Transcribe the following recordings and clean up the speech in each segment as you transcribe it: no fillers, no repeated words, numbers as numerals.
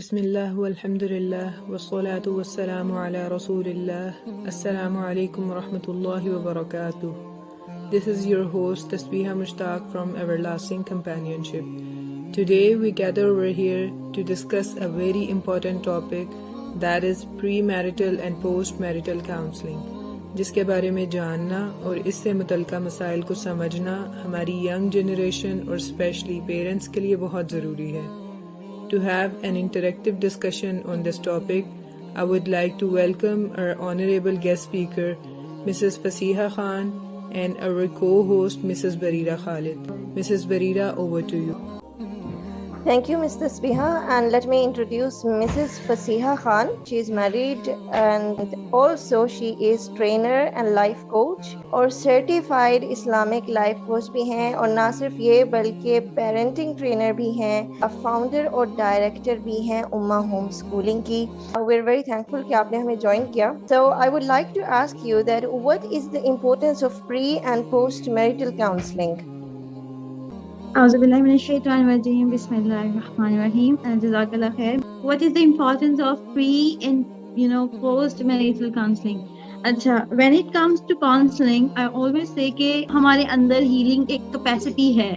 بسم اللہ والحمد للہ والصلاة والسلام علی رسول اللہ. السلام علیکم ورحمۃ اللہ وبرکاتہ. This is your host Tasbiha Mushtaq from Everlasting Companionship. Today we gather over here to discuss a very important topic, that is premarital and postmarital counseling, جس کے بارے میں جاننا اور اس سے متعلقہ مسائل کو سمجھنا ہماری ینگ جنریشن اور اسپیشلی پیرنٹس کے لیے بہت ضروری ہے. To have an interactive discussion on this topic, I would like to welcome our honorable guest speaker, Mrs. Fasiha Khan, and our co-host, Mrs. Barira Khalid. Mrs. Barira, over to you. Thank you, Ms. Tasbiha, and let me introduce Mrs. Fasiha Khan. She is married and also she is trainer and life coach اور certified Islamic life coach بھی ہیں، اور نہ صرف یہ بلکہ parenting trainer بھی ہیں، founder اور director بھی ہیں امہ ہوم اسکولنگ کی. We're very thankful کہ آپ نے ہمیں join کیا. So I would like to ask you that what is the importance of pre and post marital counseling? اعوذ باللہ من الشیطان الرجیم بسم اللہ الرحمن الرحیم. جزاک اللہ خیر. What is the importance of pre and post marital counseling? اچھا, when it comes to counseling, I always say کہ ہمارے اندر healing ایک capacity ہے.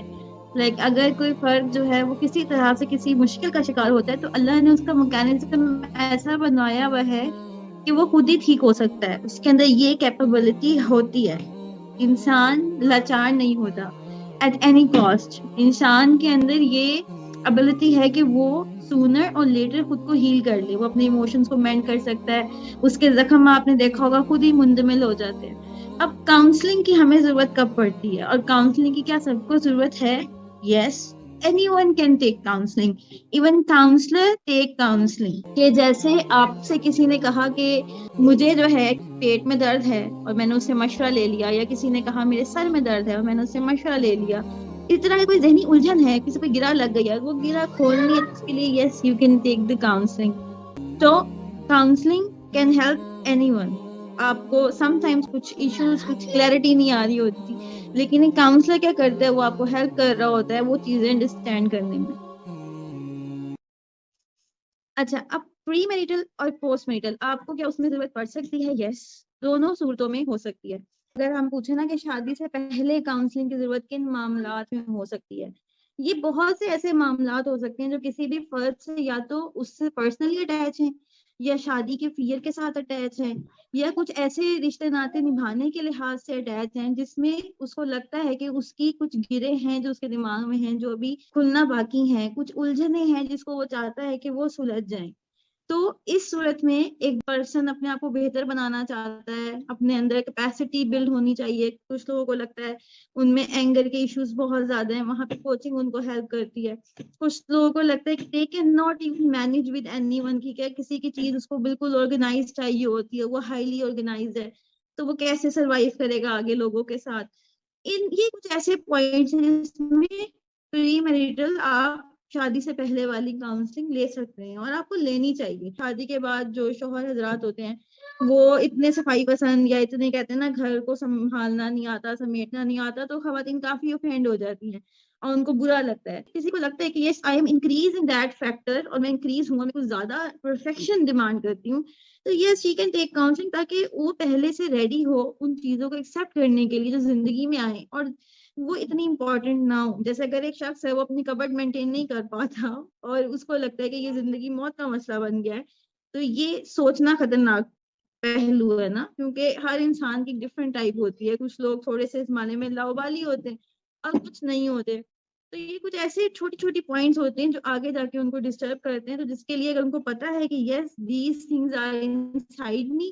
Like اگر کوئی فرد جو ہے وہ کسی طرح سے کسی مشکل کا شکار ہوتا ہے تو اللہ نے اس کا میکینزم ایسا بنایا ہوا ہے کہ وہ خود ہی ٹھیک ہو سکتا ہے. اس کے اندر یہ کیپیبلٹی ہوتی ہے. انسان لاچار نہیں ہوتا at any cost. انسان کے اندر یہ ابلٹی ہے کہ وہ سونر اور لیٹر خود کو ہیل کر لے. وہ اپنے ایموشنز کو مینڈ کر سکتا ہے. اس کے زخم آپ نے دیکھا ہوگا خود ہی مندمل ہو جاتے ہیں. اب کاؤنسلنگ کی ہمیں ضرورت کب پڑتی ہے, اور کاؤنسلنگ کی کیا سب کو ضرورت ہے؟ یس, anyone can take counseling. even counselor take counseling. کہ جیسے آپ سے کسی نے کہا کہ مجھے جو ہے پیٹ میں درد ہے اور میں نے اس سے مشورہ لے لیا, یا کسی نے کہا میرے سر میں درد ہے اور میں نے اس سے مشورہ لے لیا. اس طرح کوئی ذہنی الجھن ہے, کسی پہ گرا لگ گئی ہے, وہ گرا کھولنی ہے, اس کے لیے yes you can take the counselling. تو counselling can help anyone. آپ کو سم ٹائمز کچھ ایشوز, کچھ کلیئرٹی نہیں آ رہی ہوتی, لیکن ایک کاؤنسلر کیا کرتا ہے, وہ آپ کو ہیلپ کر رہا ہوتا ہے وہ چیزیں انڈرسٹینڈ کرنے میں. اچھا, اب پری میریٹل اور پوسٹ میریٹل آپ کو کیا اس میں ضرورت پڑ سکتی ہے؟ یس, دونوں صورتوں میں ہو سکتی ہے. اگر ہم پوچھیں نا کہ شادی سے پہلے کاؤنسلنگ کی ضرورت کن معاملات میں ہو سکتی ہے, یہ بہت سے ایسے معاملات ہو سکتے ہیں جو کسی بھی فرد سے یا تو اس سے پرسنلی اٹیچ ہیں, یا شادی کے فیئر کے ساتھ اٹیچ ہیں, یا کچھ ایسے رشتے ناطے نبھانے کے لحاظ سے اٹیچ ہیں جس میں اس کو لگتا ہے کہ اس کی کچھ گرے ہیں جو اس کے دماغ میں ہیں, جو ابھی کھلنا باقی ہیں, کچھ الجھنے ہیں جس کو وہ چاہتا ہے کہ وہ سلجھ جائیں. تو اس صورت میں ایک پرسن اپنے آپ کو بہتر بنانا چاہتا ہے, اپنے اندر کیپیسٹی بلڈ ہونی چاہیے. کچھ لوگوں کو لگتا ہے ان میں اینگر کے ایشوز بہت زیادہ ہیں, وہاں پہ کوچنگ ان کو ہیلپ کرتی ہے. کچھ لوگوں کو لگتا ہے کہ they can not even manage with anyone, کی کیا کسی کی چیز اس کو بالکل آرگنائز چاہیے ہوتی ہے, وہ ہائیلی آرگنائز ہے, تو وہ کیسے سروائیو کرے گا آگے لوگوں کے ساتھ. یہ کچھ ایسے پوائنٹس ہیں جس میں پری میریٹل آپ شادی سے پہلے والی کاؤنسلنگ لے سکتے ہیں, اور آپ کو لینی چاہیے. شادی کے بعد جو شوہر حضرات ہوتے ہیں وہ اتنے صفائی پسند, یا اتنے کہتے ہیں نا گھر کو سنبھالنا نہیں آتا, سمیٹنا نہیں آتا, تو خواتین کافی اوفینڈ ہو جاتی ہیں اور ان کو برا لگتا ہے. کسی کو لگتا ہے کہ yes I am increase in that factor, اور میں انکریز ہوں, میں کچھ زیادہ پرفیکشن ڈیمانڈ کرتی ہوں, تو یس شی کین ٹیک کاؤنسلنگ, تاکہ وہ پہلے سے ریڈی ہو ان چیزوں کو ایکسیپٹ کرنے کے لیے جو زندگی میں آئے, اور وہ اتنی امپورٹنٹ نہ ہو. جیسے اگر ایک شخص ہے وہ اپنی کبڈ مینٹین نہیں کر پاتا اور اس کو لگتا ہے کہ یہ زندگی موت کا مسئلہ بن گیا ہے, تو یہ سوچنا خطرناک پہلو ہے نا, کیونکہ ہر انسان کی ڈفرینٹ ٹائپ ہوتی ہے. کچھ لوگ تھوڑے سے اس معنی میں لاؤبالی ہوتے ہیں اور کچھ نہیں ہوتے. تو یہ کچھ ایسے چھوٹی چھوٹی پوائنٹس ہوتے ہیں جو آگے جا کے ان کو ڈسٹرب کرتے ہیں, تو جس کے لیے اگر ان کو پتا ہے کہ yes these things are inside me,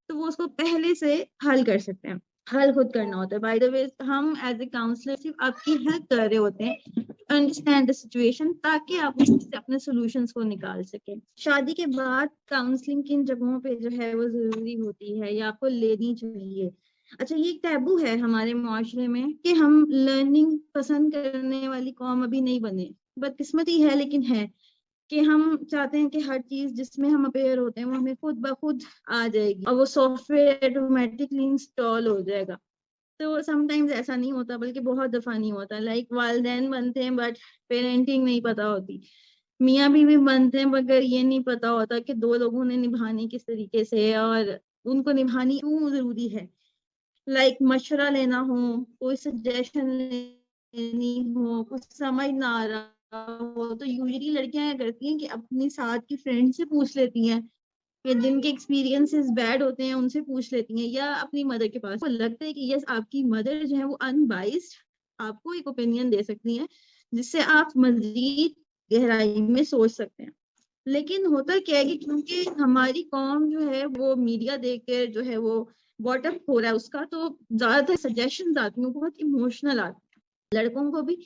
تو وہ اس کو پہلے سے حل کر سکتے ہیں. حل خود کرنا ہوتا ہے. بائی دا وے ہم ایز اے کاؤنسلر صرف آپ کی ہیلپ کر رہے ہوتے ہیں, انڈرسٹینڈ دا سچویشن, تاکہ آپ اس سے اپنے سولوشنس کو نکال سکیں. شادی کے بعد کاؤنسلنگ کن جگہوں پہ جو ہے وہ ضروری ہوتی ہے یا آپ کو لینی چاہیے؟ اچھا, یہ ایک ٹیبو ہے ہمارے معاشرے میں کہ ہم لرننگ پسند کرنے والی قوم ابھی نہیں بنے. بدقسمتی ہے لیکن ہے کہ ہم چاہتے ہیں کہ ہر چیز جس میں ہم اپیئر ہوتے ہیں وہ ہمیں خود بخود آ جائے گی, اور وہ سافٹ ویئر آٹومیٹکلی انسٹال ہو جائے گا. تو سم ٹائمز ایسا نہیں ہوتا, بلکہ بہت دفعہ نہیں ہوتا. لائک والدین بنتے ہیں بٹ پیرنٹنگ نہیں پتا ہوتی. میاں بیوی بنتے ہیں مگر یہ نہیں پتا ہوتا کہ دو لوگوں نے نبھانی کس طریقے سے اور ان کو نبھانی کیوں ضروری ہے. لائک مشورہ لینا ہو, کوئی سجیشن لینی ہو, کچھ سمجھ نہ آ رہا ہو تو یوزلی لڑکیاں کرتی ہیں کہ اپنی ساتھ کی فرینڈ سے پوچھ لیتی ہیں, کہ جن کے ایکسپیرینسز بیڈ ہوتے ہیں ان سے پوچھ لیتی ہیں, یا اپنی مدر کے پاس. لگتا ہے کہ یس آپ کی مدر جو ہے وہ انبائسڈ آپ کو ایک اوپینین دے سکتی ہیں جس سے آپ مزید گہرائی میں سوچ سکتے ہیں. لیکن ہوتا کیا ہے کہ کیونکہ ہماری قوم جو ہے وہ میڈیا دیکھ کے جو ہے وہ واٹ اپ ہو رہا ہے اس کا, تو زیادہ تر سجیشنز آتی ہیں بہت ایموشنل آتی ہیں, لڑکوں کو بھی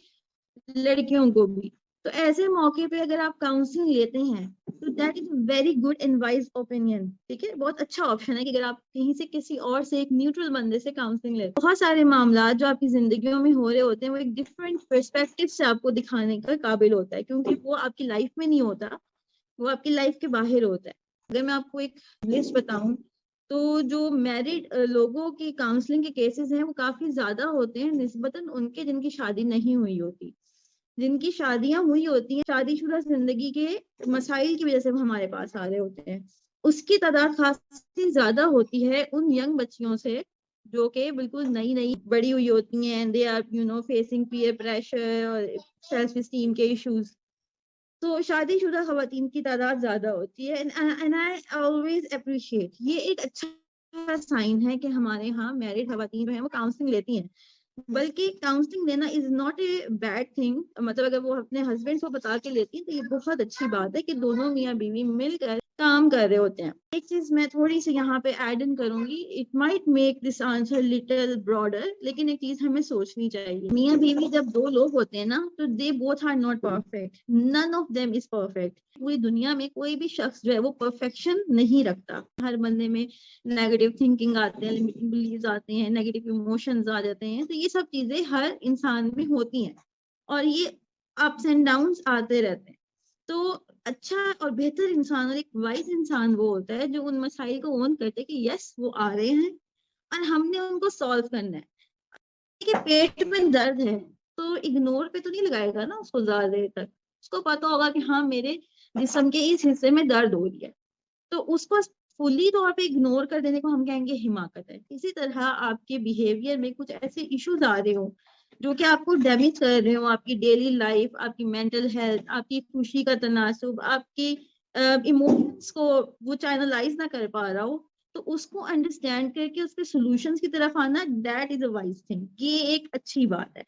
لڑکیوں کو بھی. تو ایسے موقع پہ اگر آپ کاؤنسلنگ لیتے ہیں تو that is very good and wise opinion. ٹھیک ہے, بہت اچھا آپشن ہے کہ اگر آپ کہیں سے کسی اور سے ایک نیوٹرل بندے سے کاؤنسلنگ لیتے ہیں. بہت سارے معاملات جو آپ کی زندگیوں میں ہو رہے ہوتے ہیں وہ ایک ڈفرینٹ پرسپیکٹو سے آپ کو دکھانے کا قابل ہوتا ہے, کیونکہ وہ آپ کی لائف میں نہیں ہوتا, وہ آپ کی لائف کے باہر ہوتا ہے. اگر میں آپ کو ایک لسٹ بتاؤں تو جو میرڈ لوگوں کی کاؤنسلنگ کے کیسز ہیں وہ کافی زیادہ ہوتے ہیں نسبتاً ان کے جن کی شادی نہیں ہوئی ہوتی. جن کی شادیاں ہوئی ہوتی ہیں, شادی شدہ زندگی کے مسائل کی وجہ سے وہ ہمارے پاس آ رہے ہوتے ہیں, اس کی تعداد خاصی زیادہ ہوتی ہے ان ینگ بچیوں سے جو کہ بالکل نئی نئی بڑی ہوئی ہوتی ہیں. They are facing peer pressure اور سیلف اسٹیم کے ایشوز. تو شادی شدہ خواتین کی تعداد زیادہ ہوتی ہے. اینڈ آئی آلویز اپریشیٹ, یہ ایک اچھا سائن ہے کہ ہمارے یہاں میرڈ خواتین جو ہیں وہ کاؤنسلنگ لیتی ہیں. بلکہ کاؤنسلنگ لینا is not a bad thing, مطلب اگر وہ اپنے ہسبینڈ کو بتا کے لیتی ہیں تو یہ بہت اچھی بات ہے کہ دونوں میاں بیوی مل کر کام کر رہے ہوتے ہیں. ایک چیز میں تھوڑی سی یہاں پہ ایڈ ان کروں گی, it might make this answer little broader, لیکن ایک چیز ہمیں سوچنی چاہیے. میاں بیوی جب دو لوگ ہوتے ہیں نا تو they both are not perfect, none of them is perfect. پوری دنیا میں کوئی بھی شخص جو ہے وہ پرفیکشن نہیں رکھتا. ہر بندے میں نیگیٹو تھنکنگ آتے ہیں, لمیٹنگ بلیفز آتے ہیں, نیگیٹو ایموشنز آ جاتے ہیں. تو یہ سب چیزیں ہر انسان میں ہوتی ہیں اور یہ اپس اینڈ ڈاؤنس آتے رہتے ہیں. تو اچھا اور بہتر انسان اور ایک وائز انسان وہ ہوتا ہے جو ان مسائل کو اون کرتے کہ یس وہ آ رہے ہیں اور ہم نے ان کو سالو کرنا ہے. کہ پیٹ میں درد ہے تو اگنور پہ تو نہیں لگائے گا نا اس کو زیادہ دیر تک. اس کو پتا ہوگا کہ ہاں میرے جسم کے اس حصے میں درد ہو رہی ہے, تو اس کو فلی طور پہ اگنور کر دینے کو ہم کہیں گے حماقت ہے. اسی طرح آپ کے بیہیویئر میں کچھ ایسے ایشوز آ رہے ہوں جو کہ آپ کو ڈیمیج کر رہے ہوں, آپ کی ڈیلی لائف, آپ کی مینٹل ہیلتھ, آپ کی خوشی کا تناسب, آپ کی ایموشنس کو وہ چینلائز نہ کر پا رہا ہو, تو اس کو انڈرسٹینڈ کر کے اس کے سولوشنز کی طرف آنا, that is a wise thing. یہ ایک اچھی بات ہے.